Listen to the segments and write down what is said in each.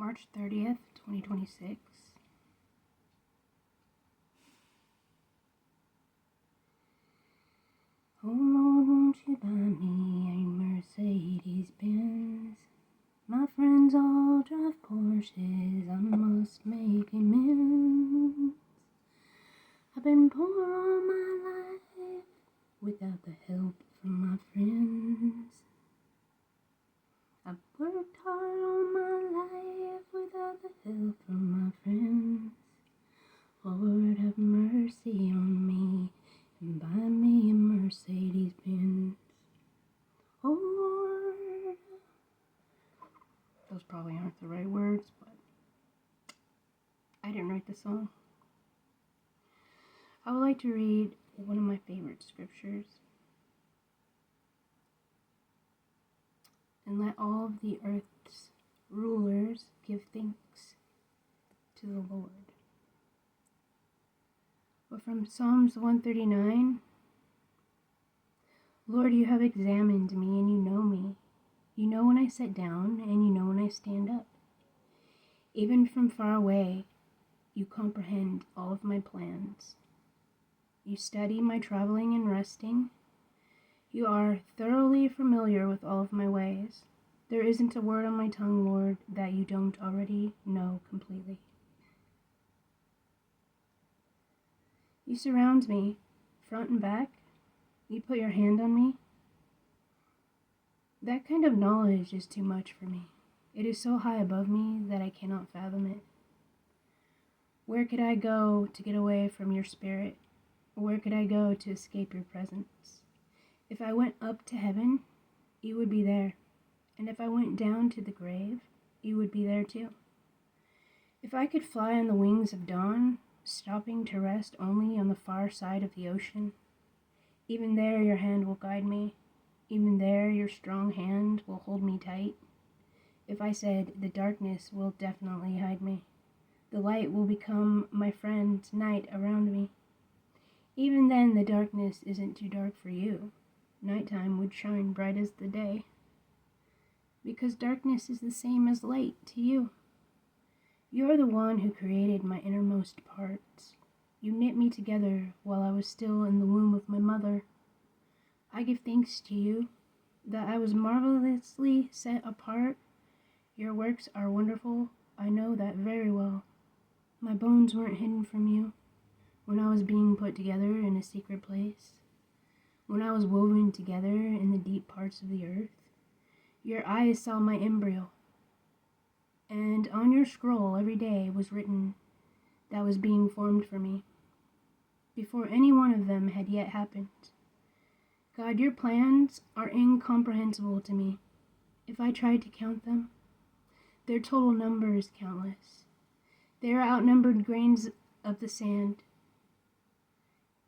March 30th, 2026. Oh Lord, won't you buy me a Mercedes Benz? My friends all drive Porsches, I must make amends. I've been poor all my life, without the help from my friends. I've worked hard all my life, without the help from my friends. Lord, have mercy on me, and buy me a Mercedes Benz. Oh Lord. Those probably aren't the right words, but I didn't write the song. I would like to read one of my favorite scriptures. And let all of the earth's rulers give thanks to the Lord. But from Psalms 139, Lord, you have examined me and you know me. You know when I sit down and you know when I stand up. Even from far away, you comprehend all of my plans. You study my traveling and resting. You are thoroughly familiar with all of my ways. There isn't a word on my tongue, Lord, that you don't already know completely. You surround me, front and back. You put your hand on me. That kind of knowledge is too much for me. It is so high above me that I cannot fathom it. Where could I go to get away from your spirit? Where could I go to escape your presence? If I went up to heaven, you would be there. And if I went down to the grave, you would be there too. If I could fly on the wings of dawn, stopping to rest only on the far side of the ocean, even there your hand will guide me. Even there your strong hand will hold me tight. If I said, the darkness will definitely hide me, the light will become my friend night around me. Even then the darkness isn't too dark for you. Nighttime would shine bright as the day, because darkness is the same as light to you. You are the one who created my innermost parts. You knit me together while I was still in the womb of my mother. I give thanks to you that I was marvelously set apart. Your works are wonderful, I know that very well. My bones weren't hidden from you when I was being put together in a secret place. When I was woven together in the deep parts of the earth, your eyes saw my embryo, and on your scroll every day was written that was being formed for me, before any one of them had yet happened. God, your plans are incomprehensible to me. If I tried to count them, their total number is countless. They are outnumbered grains of the sand.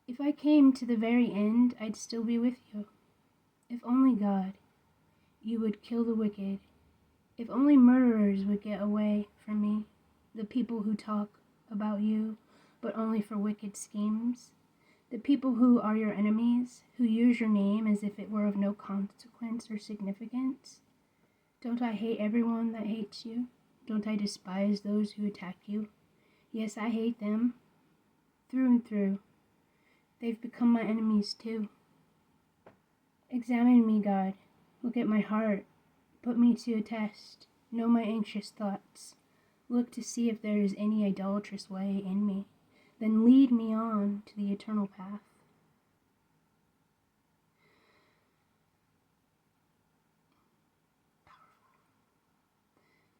If I came to the very end, I'd still be with you. If only, God, you would kill the wicked. If only murderers would get away from me, the people who talk about you, but only for wicked schemes. The people who are your enemies, who use your name as if it were of no consequence or significance. Don't I hate everyone that hates you? Don't I despise those who attack you? Yes, I hate them, through and through. They've become my enemies too. Examine me, God. Look at my heart. Put me to a test. Know my anxious thoughts. Look to see if there is any idolatrous way in me. Then lead me on to the eternal path.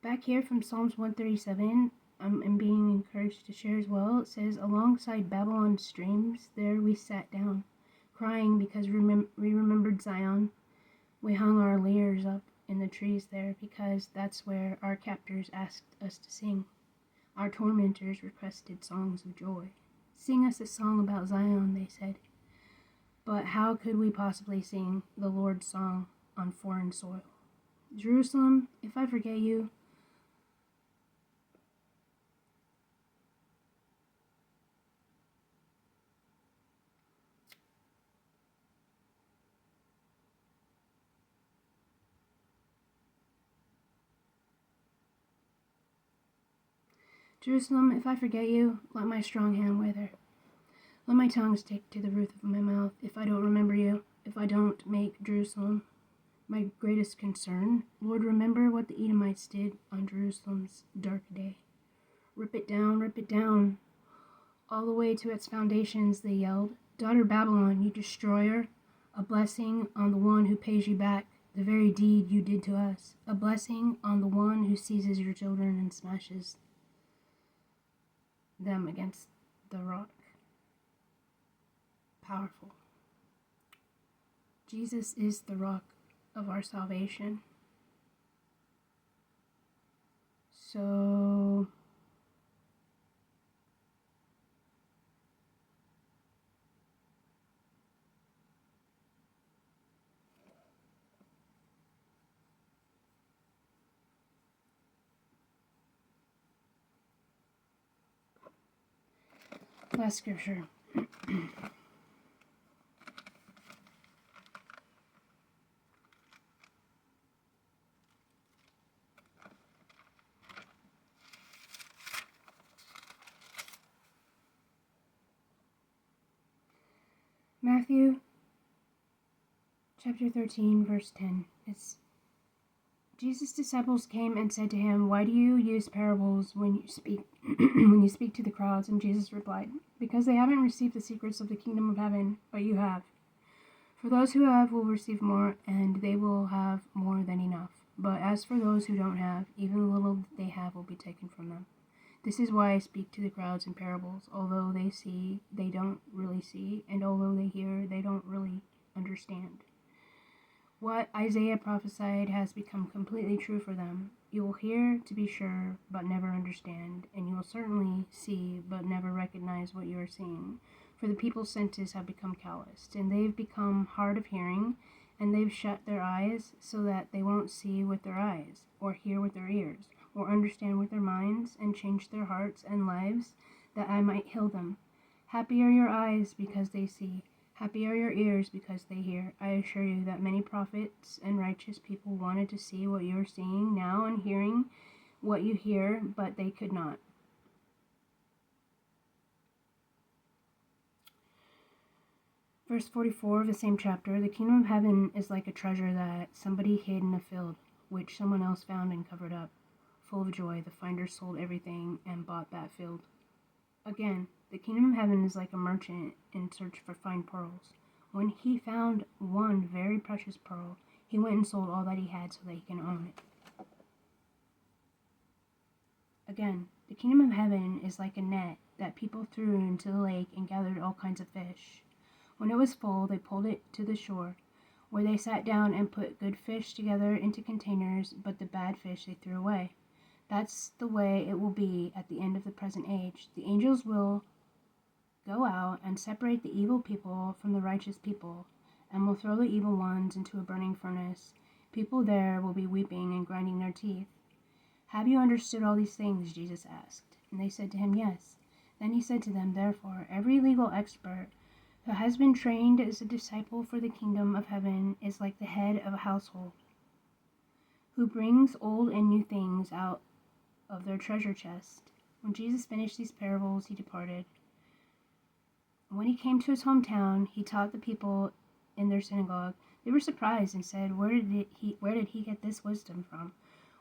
Back here from Psalms 137, I'm being encouraged to share as well. It says, alongside Babylon's streams, there we sat down, crying because we remembered Zion. We hung our lyres up in the trees there because that's where our captors asked us to sing. Our tormentors requested songs of joy. Sing us a song about Zion, they said. But how could we possibly sing the Lord's song on foreign soil? Jerusalem, if I forget you, Jerusalem, if I forget you, let my strong hand wither. Let my tongue stick to the roof of my mouth if I don't remember you, if I don't make Jerusalem my greatest concern. Lord, remember what the Edomites did on Jerusalem's dark day. Rip it down, all the way to its foundations, they yelled. Daughter Babylon, you destroyer, a blessing on the one who pays you back the very deed you did to us. A blessing on the one who seizes your children and smashes them against the rock. Powerful. Jesus is the rock of our salvation. So last scripture. Matthew chapter 13, verse 10. It's Jesus' disciples came and said to him, "Why do you use parables when you speak when you speak to the crowds?" And Jesus replied, "Because they haven't received the secrets of the kingdom of heaven, but you have. For those who have will receive more, and they will have more than enough. But as for those who don't have, even the little they have will be taken from them. This is why I speak to the crowds in parables. Although they see, they don't really see, and although they hear, they don't really understand. What Isaiah prophesied has become completely true for them. You will hear, to be sure, but never understand, and you will certainly see, but never recognize what you are seeing. For the people's senses have become calloused, and they've become hard of hearing, and they've shut their eyes so that they won't see with their eyes, or hear with their ears, or understand with their minds, and change their hearts and lives, that I might heal them. Happy are your eyes because they see. Happy are your ears because they hear. I assure you that many prophets and righteous people wanted to see what you are seeing now and hearing what you hear, but they could not. Verse 44 of the same chapter, the kingdom of heaven is like a treasure that somebody hid in a field, which someone else found and covered up. Full of joy, the finder sold everything and bought that field. Again, the kingdom of heaven is like a merchant in search for fine pearls. When he found one very precious pearl, he went and sold all that he had so that he can own it. Again, the kingdom of heaven is like a net that people threw into the lake and gathered all kinds of fish. When it was full, they pulled it to the shore, where they sat down and put good fish together into containers, but the bad fish they threw away. That's the way it will be at the end of the present age. The angels will go out and separate the evil people from the righteous people, and will throw the evil ones into a burning furnace. People there will be weeping and grinding their teeth. Have you understood all these things? Jesus asked. And they said to him, Yes. Then he said to them, Therefore, every legal expert who has been trained as a disciple for the kingdom of heaven is like the head of a household, who brings old and new things out of their treasure chest. When Jesus finished these parables, he departed. When he came to his hometown, he taught the people in their synagogue. They were surprised and said, Where did he get this wisdom from?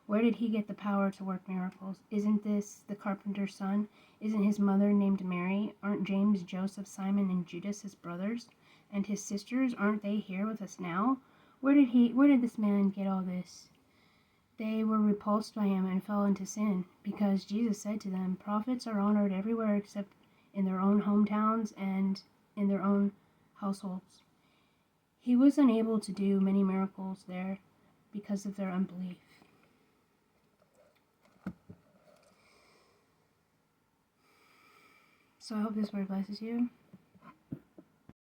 Where did he get the power to work miracles? Isn't this the carpenter's son? Isn't his mother named Mary? Aren't James, Joseph, Simon, and Judas his brothers? And his sisters, aren't they here with us now? Where did this man get all this? They were repulsed by him and fell into sin, because Jesus said to them, Prophets are honored everywhere except in their own hometowns and in their own households. He was unable to do many miracles there because of their unbelief. So I hope this word blesses you.